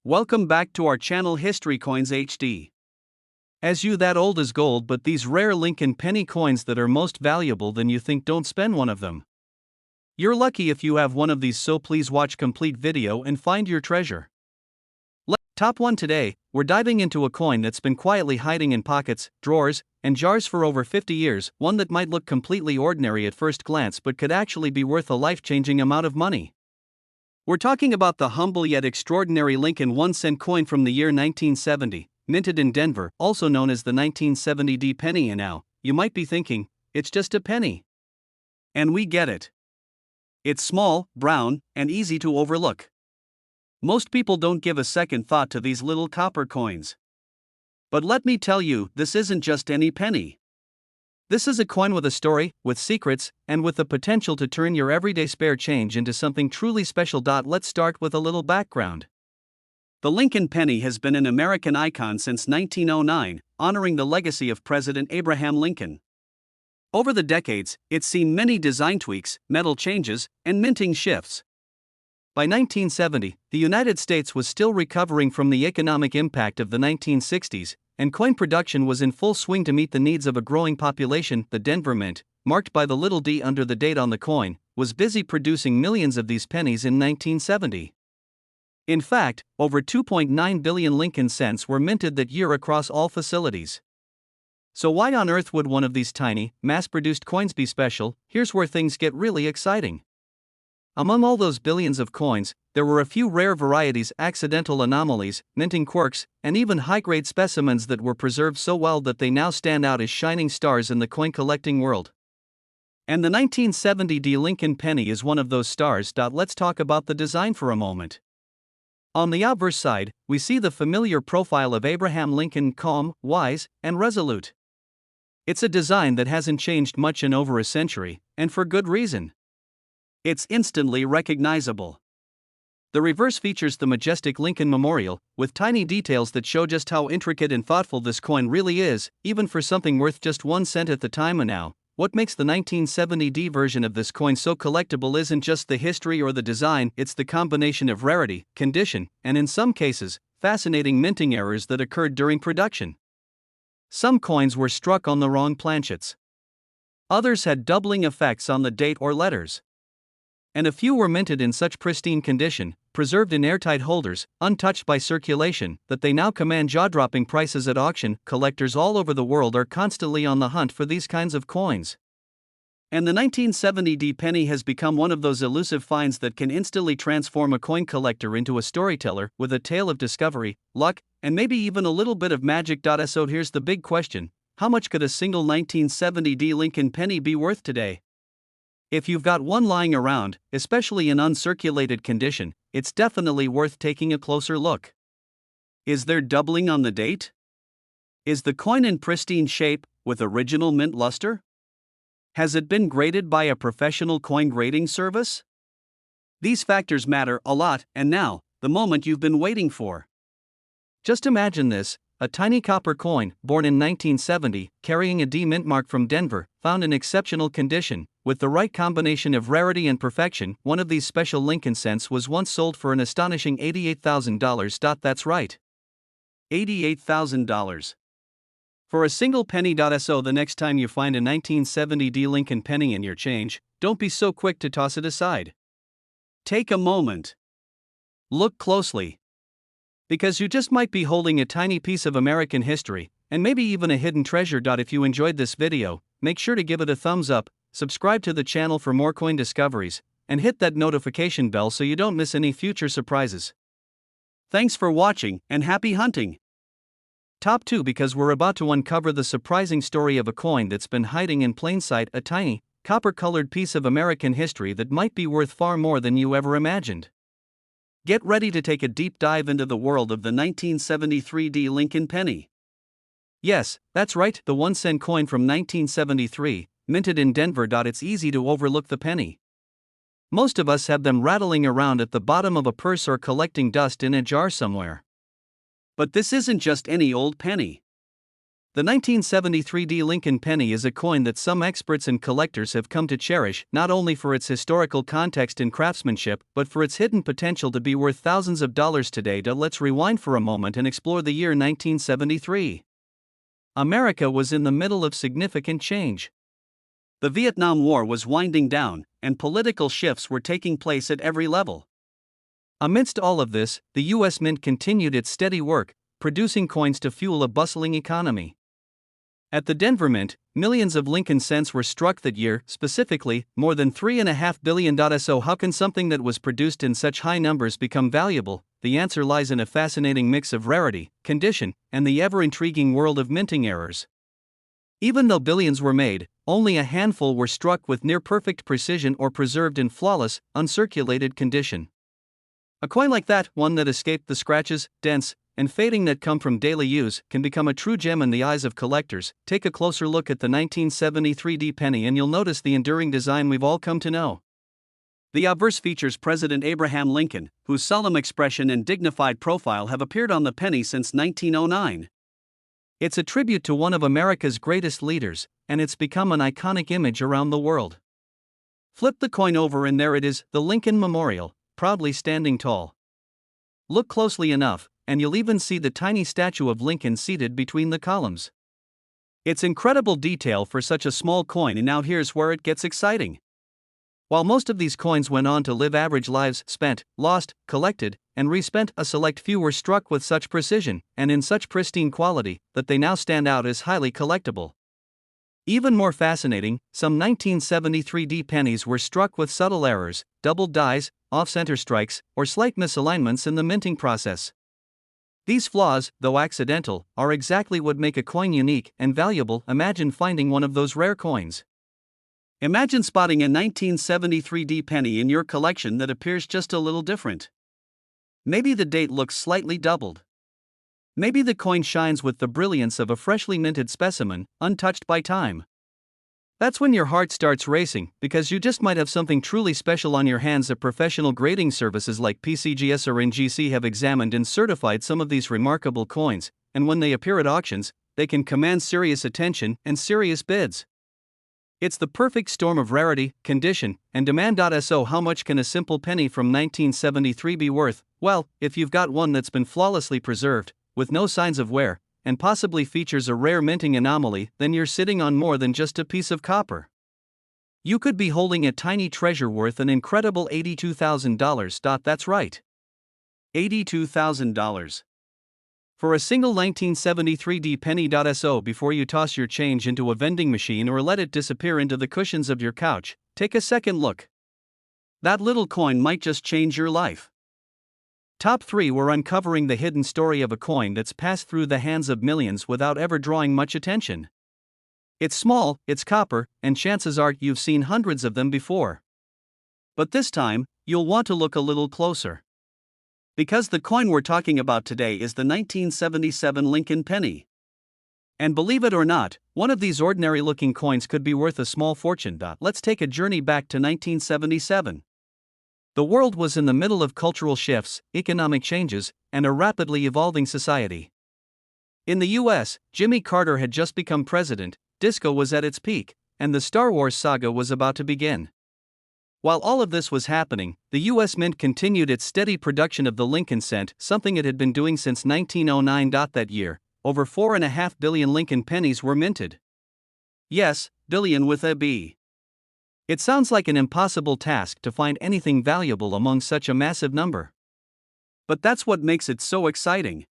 Welcome back to our channel History Coins HD. As you that old is gold, but these rare Lincoln penny coins that are most valuable than you think, don't spend one of them. You're lucky if you have one of these, so please watch complete video and find your treasure. Top 1 today, we're diving into a coin that's been quietly hiding in pockets, drawers, and jars for over 50 years, one that might look completely ordinary at first glance but could actually be worth a life-changing amount of money. We're talking about the humble yet extraordinary Lincoln 1-cent coin from the year 1970, minted in Denver, also known as the 1970 penny. And now, you might be thinking, it's just a penny. And we get it. It's small, brown, and easy to overlook. Most people don't give a second thought to these little copper coins. But let me tell you, this isn't just any penny. This is a coin with a story, with secrets, and with the potential to turn your everyday spare change into something truly special. Let's start with a little background. The Lincoln penny has been an American icon since 1909, honoring the legacy of President Abraham Lincoln. Over the decades, it's seen many design tweaks, metal changes, and minting shifts. By 1970, the United States was still recovering from the economic impact of the 1960s, and coin production was in full swing to meet the needs of a growing population. The Denver Mint, marked by the little d under the date on the coin, was busy producing millions of these pennies in 1970. In fact, over 2.9 billion Lincoln cents were minted that year across all facilities. So why on earth would one of these tiny, mass-produced coins be special? Here's where things get really exciting. Among all those billions of coins, there were a few rare varieties, accidental anomalies, minting quirks, and even high-grade specimens that were preserved so well that they now stand out as shining stars in the coin collecting world. And the 1970 Lincoln penny is one of those stars. Let's talk about the design for a moment. On the obverse side, we see the familiar profile of Abraham Lincoln, calm, wise, and resolute. It's a design that hasn't changed much in over a century, and for good reason. It's instantly recognizable. The reverse features the majestic Lincoln Memorial, with tiny details that show just how intricate and thoughtful this coin really is, even for something worth just 1 cent at the time. And now, what makes the 1970 version of this coin so collectible isn't just the history or the design, it's the combination of rarity, condition, and in some cases, fascinating minting errors that occurred during production. Some coins were struck on the wrong planchets. Others had doubling effects on the date or letters. And a few were minted in such pristine condition, preserved in airtight holders, untouched by circulation, that they now command jaw-dropping prices at auction. Collectors all over the world are constantly on the hunt for these kinds of coins. And the 1970 penny has become one of those elusive finds that can instantly transform a coin collector into a storyteller with a tale of discovery, luck, and maybe even a little bit of magic. So here's the big question: how much could a single 1970 Lincoln penny be worth today? If you've got one lying around, especially in uncirculated condition, it's definitely worth taking a closer look. Is there doubling on the date? Is the coin in pristine shape, with original mint luster? Has it been graded by a professional coin grading service? These factors matter a lot, and now, the moment you've been waiting for. Just imagine this: a tiny copper coin, born in 1970, carrying a D mint mark from Denver, found in exceptional condition, with the right combination of rarity and perfection. One of these special Lincoln cents was once sold for an astonishing $88,000. That's right, $88,000. For a single penny. So the next time you find a 1970 Lincoln penny in your change, don't be so quick to toss it aside. Take a moment. Look closely. Because you just might be holding a tiny piece of American history, and maybe even a hidden treasure. If you enjoyed this video, make sure to give it a thumbs up, subscribe to the channel for more coin discoveries, and hit that notification bell so you don't miss any future surprises. Thanks for watching, and happy hunting! Top 2, because we're about to uncover the surprising story of a coin that's been hiding in plain sight, a tiny, copper-colored piece of American history that might be worth far more than you ever imagined. Get ready to take a deep dive into the world of the 1973 Lincoln penny. Yes, that's right, the 1-cent coin from 1973, minted in Denver. It's easy to overlook the penny. Most of us have them rattling around at the bottom of a purse or collecting dust in a jar somewhere. But this isn't just any old penny. The 1973 Lincoln penny is a coin that some experts and collectors have come to cherish, not only for its historical context and craftsmanship, but for its hidden potential to be worth thousands of dollars today. Let's rewind for a moment and explore the year 1973. America was in the middle of significant change. The Vietnam War was winding down, and political shifts were taking place at every level. Amidst all of this, the U.S. Mint continued its steady work, producing coins to fuel a bustling economy. At the Denver Mint, millions of Lincoln cents were struck that year, specifically, more than $3.5 billion. So how can something that was produced in such high numbers become valuable? The answer lies in a fascinating mix of rarity, condition, and the ever-intriguing world of minting errors. Even though billions were made, only a handful were struck with near-perfect precision or preserved in flawless, uncirculated condition. A coin like that, one that escaped the scratches, dents, and fading that come from daily use, can become a true gem in the eyes of collectors. Take a closer look at the 1973 penny and you'll notice the enduring design we've all come to know. The obverse features President Abraham Lincoln, whose solemn expression and dignified profile have appeared on the penny since 1909. It's a tribute to one of America's greatest leaders, and it's become an iconic image around the world. Flip the coin over and there it is, the Lincoln Memorial, proudly standing tall. Look closely enough, and you'll even see the tiny statue of Lincoln seated between the columns. It's incredible detail for such a small coin, and now here's where it gets exciting. While most of these coins went on to live average lives, spent, lost, collected, and respent, a select few were struck with such precision, and in such pristine quality, that they now stand out as highly collectible. Even more fascinating, some 1973 pennies were struck with subtle errors, doubled dies, off-center strikes, or slight misalignments in the minting process. These flaws, though accidental, are exactly what make a coin unique and valuable. Imagine finding one of those rare coins. Imagine spotting a 1973 penny in your collection that appears just a little different. Maybe the date looks slightly doubled. Maybe the coin shines with the brilliance of a freshly minted specimen, untouched by time. That's when your heart starts racing, because you just might have something truly special on your hands. That professional grading services like PCGS or NGC have examined and certified some of these remarkable coins, and when they appear at auctions, they can command serious attention and serious bids. It's the perfect storm of rarity, condition, and demand. So how much can a simple penny from 1973 be worth? Well, if you've got one that's been flawlessly preserved, with no signs of wear, and possibly features a rare minting anomaly, then you're sitting on more than just a piece of copper. You could be holding a tiny treasure worth an incredible $82,000. That's right. $82,000. For a single 1973 penny. So before you toss your change into a vending machine or let it disappear into the cushions of your couch, take a second look. That little coin might just change your life. Top 3, we're uncovering the hidden story of a coin that's passed through the hands of millions without ever drawing much attention. It's small, it's copper, and chances are you've seen hundreds of them before. But this time, you'll want to look a little closer. Because the coin we're talking about today is the 1977 Lincoln penny. And believe it or not, one of these ordinary-looking coins could be worth a small fortune. Let's take a journey back to 1977. The world was in the middle of cultural shifts, economic changes, and a rapidly evolving society. In the US, Jimmy Carter had just become president, disco was at its peak, and the Star Wars saga was about to begin. While all of this was happening, the US Mint continued its steady production of the Lincoln cent, something it had been doing since 1909. That year, over 4.5 billion Lincoln pennies were minted. Yes, billion with a B. It sounds like an impossible task to find anything valuable among such a massive number. But that's what makes it so exciting.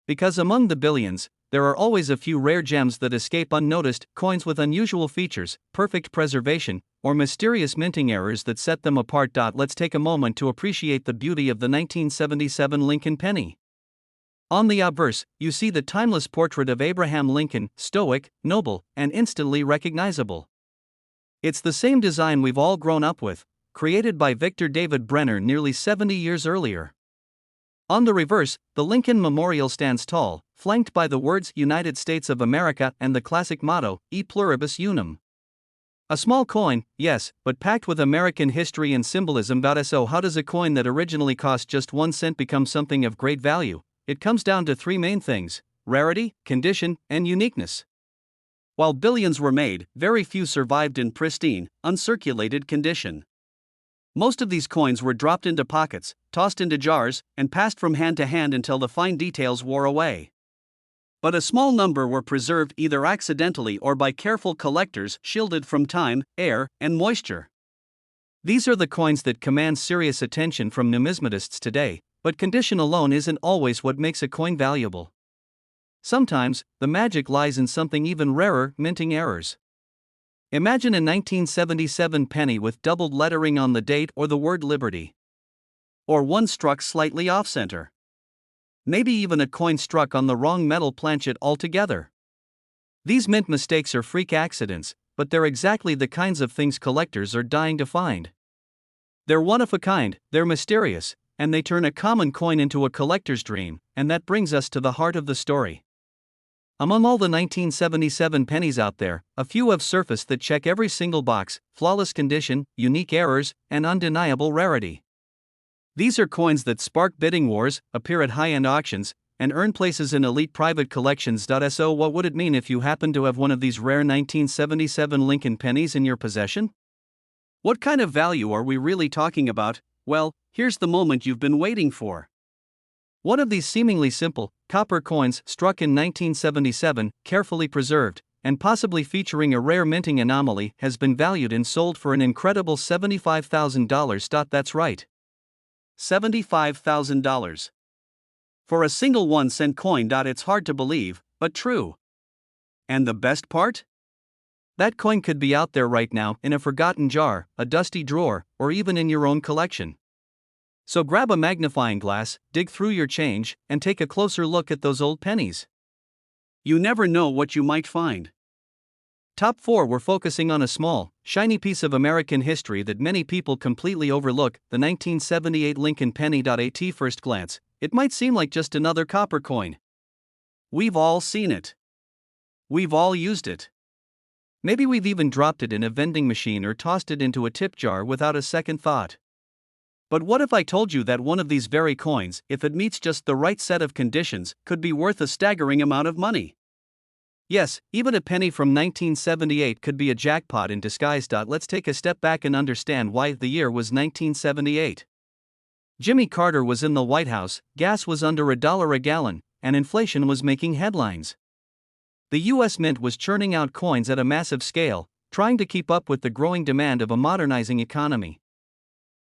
Because among the billions, there are always a few rare gems that escape unnoticed, coins with unusual features, perfect preservation, or mysterious minting errors that set them apart. Let's take a moment to appreciate the beauty of the 1977 Lincoln penny. On the obverse, you see the timeless portrait of Abraham Lincoln, stoic, noble, and instantly recognizable. It's the same design we've all grown up with, created by Victor David Brenner nearly 70 years earlier. On the reverse, the Lincoln Memorial stands tall, flanked by the words United States of America and the classic motto, E pluribus unum. A small coin, yes, but packed with American history and symbolism. So how does a coin that originally cost just 1 cent become something of great value? It comes down to 3 main things: rarity, condition, and uniqueness. While billions were made, very few survived in pristine, uncirculated condition. Most of these coins were dropped into pockets, tossed into jars, and passed from hand to hand until the fine details wore away. But a small number were preserved either accidentally or by careful collectors, shielded from time, air, and moisture. These are the coins that command serious attention from numismatists today, but condition alone isn't always what makes a coin valuable. Sometimes, the magic lies in something even rarer: minting errors. Imagine a 1977 penny with doubled lettering on the date or the word Liberty. Or one struck slightly off-center. Maybe even a coin struck on the wrong metal planchet altogether. These mint mistakes are freak accidents, but they're exactly the kinds of things collectors are dying to find. They're one of a kind, they're mysterious, and they turn a common coin into a collector's dream, and that brings us to the heart of the story. Among all the 1977 pennies out there, a few have surfaced that check every single box: flawless condition, unique errors, and undeniable rarity. These are coins that spark bidding wars, appear at high-end auctions, and earn places in elite private collections. So what would it mean if you happen to have one of these rare 1977 Lincoln pennies in your possession? What kind of value are we really talking about? Well, here's the moment you've been waiting for. One of these seemingly simple, copper coins struck in 1977, carefully preserved, and possibly featuring a rare minting anomaly, has been valued and sold for an incredible $75,000. That's right. $75,000. For a single 1-cent coin. It's hard to believe, but true. And the best part? That coin could be out there right now, in a forgotten jar, a dusty drawer, or even in your own collection. So grab a magnifying glass, dig through your change, and take a closer look at those old pennies. You never know what you might find. Top 4. We're focusing on a small, shiny piece of American history that many people completely overlook: the 1978 Lincoln penny. At first glance, it might seem like just another copper coin. We've all seen it. We've all used it. Maybe we've even dropped it in a vending machine or tossed it into a tip jar without a second thought. But what if I told you that one of these very coins, if it meets just the right set of conditions, could be worth a staggering amount of money? Yes, even a penny from 1978 could be a jackpot in disguise. Let's take a step back and understand why. The year was 1978. Jimmy Carter was in the White House, gas was under $1 a gallon, and inflation was making headlines. The U.S. Mint was churning out coins at a massive scale, trying to keep up with the growing demand of a modernizing economy.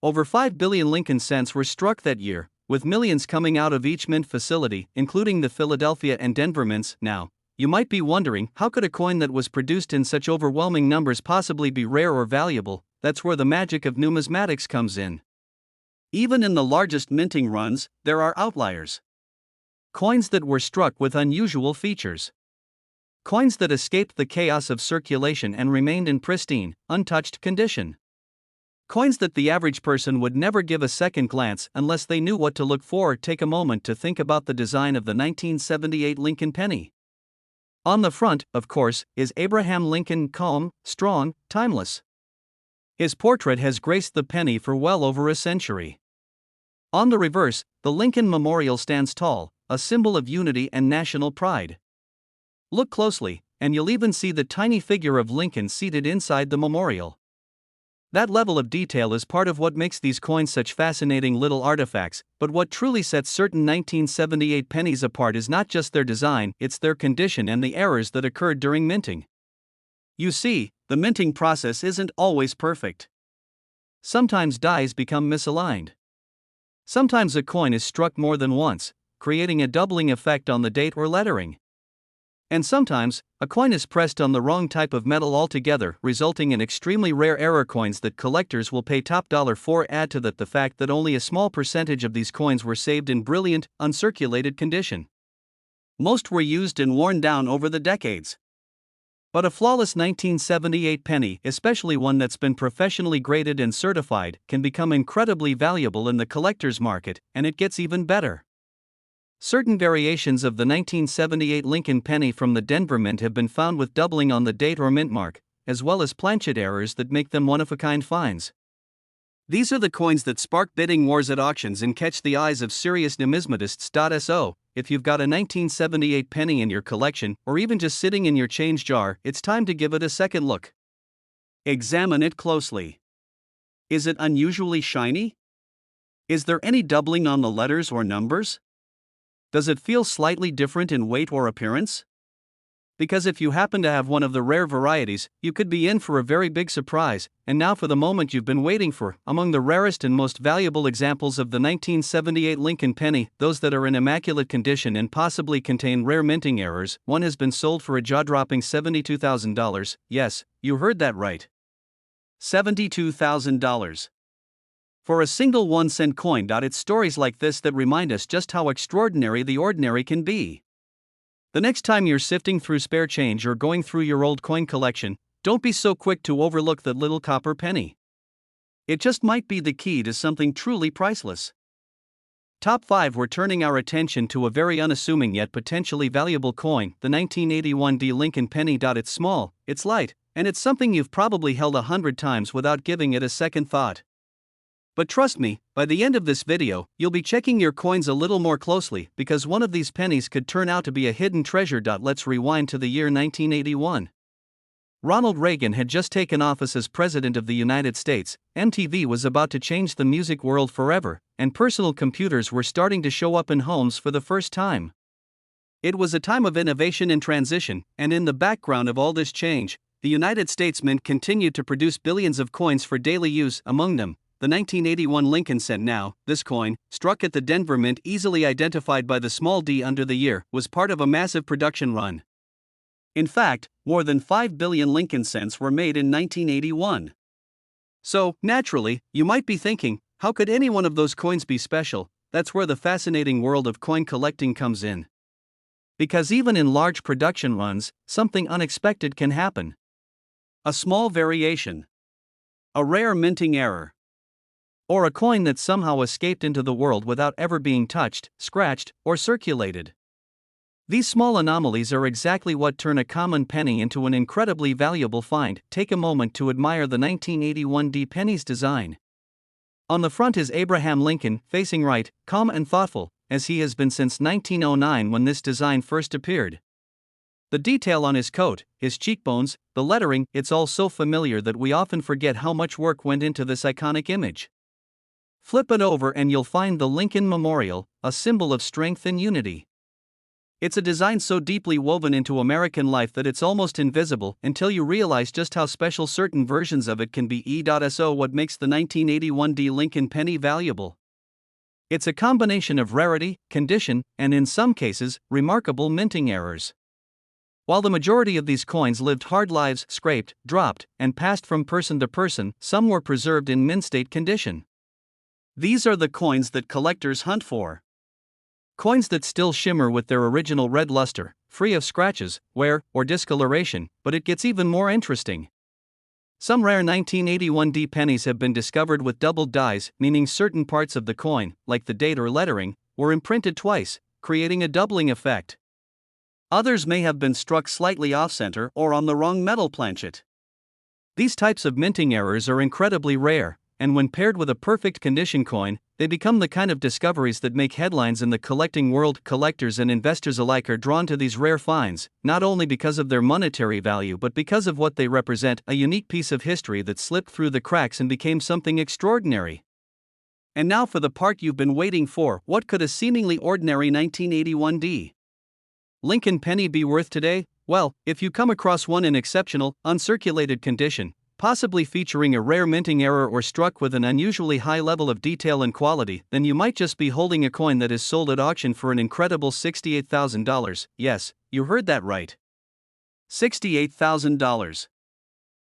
Over 5 billion Lincoln cents were struck that year, with millions coming out of each mint facility, including the Philadelphia and Denver mints. Now, you might be wondering, how could a coin that was produced in such overwhelming numbers possibly be rare or valuable? That's where the magic of numismatics comes in. Even in the largest minting runs, there are outliers. Coins that were struck with unusual features. Coins that escaped the chaos of circulation and remained in pristine, untouched condition. Coins that the average person would never give a second glance unless they knew what to look for. Take a moment to think about the design of the 1978 Lincoln penny. On the front, of course, is Abraham Lincoln, calm, strong, timeless. His portrait has graced the penny for well over a century. On the reverse, the Lincoln Memorial stands tall, a symbol of unity and national pride. Look closely, and you'll even see the tiny figure of Lincoln seated inside the memorial. That level of detail is part of what makes these coins such fascinating little artifacts, but what truly sets certain 1978 pennies apart is not just their design, it's their condition and the errors that occurred during minting. You see, the minting process isn't always perfect. Sometimes dies become misaligned. Sometimes a coin is struck more than once, creating a doubling effect on the date or lettering. And sometimes, a coin is pressed on the wrong type of metal altogether, resulting in extremely rare error coins that collectors will pay top dollar for. Add to that the fact that only a small percentage of these coins were saved in brilliant, uncirculated condition. Most were used and worn down over the decades. But a flawless 1978 penny, especially one that's been professionally graded and certified, can become incredibly valuable in the collector's market, and it gets even better. Certain variations of the 1978 Lincoln penny from the Denver Mint have been found with doubling on the date or mint mark, as well as planchet errors that make them one-of-a-kind finds. These are the coins that spark bidding wars at auctions and catch the eyes of serious numismatists. if you've got a 1978 penny in your collection or even just sitting in your change jar, it's time to give it a second look. Examine it closely. Is it unusually shiny? Is there any doubling on the letters or numbers? Does it feel slightly different in weight or appearance? Because if you happen to have one of the rare varieties, you could be in for a very big surprise. And now for the moment you've been waiting for. Among the rarest and most valuable examples of the 1978 Lincoln penny, those that are in immaculate condition and possibly contain rare minting errors, one has been sold for a jaw-dropping $72,000. Yes, you heard that right. $72,000. For a single 1-cent coin. It's stories like this that remind us just how extraordinary the ordinary can be. The next time you're sifting through spare change or going through your old coin collection, don't be so quick to overlook that little copper penny. It just might be the key to something truly priceless. Top 5. We're turning our attention to a very unassuming yet potentially valuable coin, the 1981 Lincoln penny. It's small, it's light, and it's something you've probably held 100 times without giving it a second thought. But trust me, by the end of this video, you'll be checking your coins a little more closely because one of these pennies could turn out to be a hidden treasure. Let's rewind to the year 1981. Ronald Reagan had just taken office as President of the United States, MTV was about to change the music world forever, and personal computers were starting to show up in homes for the first time. It was a time of innovation and transition, and in the background of all this change, the United States Mint continued to produce billions of coins for daily use, among them the 1981 Lincoln cent. Now, this coin, struck at the Denver Mint, easily identified by the small d under the year, was part of a massive production run. In fact, more than 5 billion Lincoln cents were made in 1981. So, naturally, you might be thinking, how could any one of those coins be special? That's where the fascinating world of coin collecting comes in. Because even in large production runs, something unexpected can happen. A small variation. A rare minting error. Or a coin that somehow escaped into the world without ever being touched, scratched, or circulated. These small anomalies are exactly what turn a common penny into an incredibly valuable find. Take a moment to admire the 1981 penny's design. On the front is Abraham Lincoln, facing right, calm and thoughtful, as he has been since 1909 when this design first appeared. The detail on his coat, his cheekbones, the lettering, it's all so familiar that we often forget how much work went into this iconic image. Flip it over and you'll find the Lincoln Memorial, a symbol of strength and unity. It's a design so deeply woven into American life that it's almost invisible until you realize just how special certain versions of it can be. So what makes the 1981 Lincoln penny valuable? It's a combination of rarity, condition, and in some cases, remarkable minting errors. While the majority of these coins lived hard lives, scraped, dropped, and passed from person to person, some were preserved in mint-state condition. These are the coins that collectors hunt for. Coins that still shimmer with their original red luster, free of scratches, wear, or discoloration. But it gets even more interesting. Some rare 1981 pennies have been discovered with doubled dies, meaning certain parts of the coin, like the date or lettering, were imprinted twice, creating a doubling effect. Others may have been struck slightly off-center or on the wrong metal planchet. These types of minting errors are incredibly rare, and when paired with a perfect condition coin, they become the kind of discoveries that make headlines in the collecting world. Collectors and investors alike are drawn to these rare finds, not only because of their monetary value but because of what they represent, a unique piece of history that slipped through the cracks and became something extraordinary. And now for the part you've been waiting for. What could a seemingly ordinary 1981 Lincoln penny be worth today? Well, if you come across one in exceptional, uncirculated condition, possibly featuring a rare minting error or struck with an unusually high level of detail and quality, then you might just be holding a coin that is sold at auction for an incredible $68,000. Yes, you heard that right. $68,000.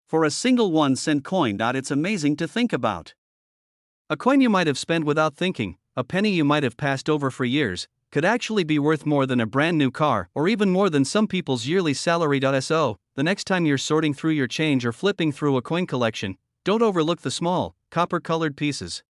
For a single 1-cent coin. It's amazing to think about. A coin you might have spent without thinking, a penny you might have passed over for years, could actually be worth more than a brand new car, or even more than some people's yearly salary. So, the next time you're sorting through your change or flipping through a coin collection, don't overlook the small, copper-colored pieces.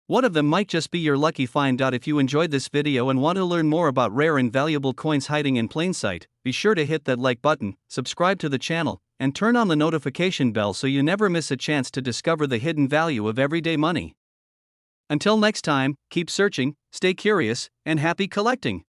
One of them might just be your lucky find. If you enjoyed this video and want to learn more about rare and valuable coins hiding in plain sight, be sure to hit that like button, subscribe to the channel, and turn on the notification bell so you never miss a chance to discover the hidden value of everyday money. Until next time, keep searching, stay curious, and happy collecting.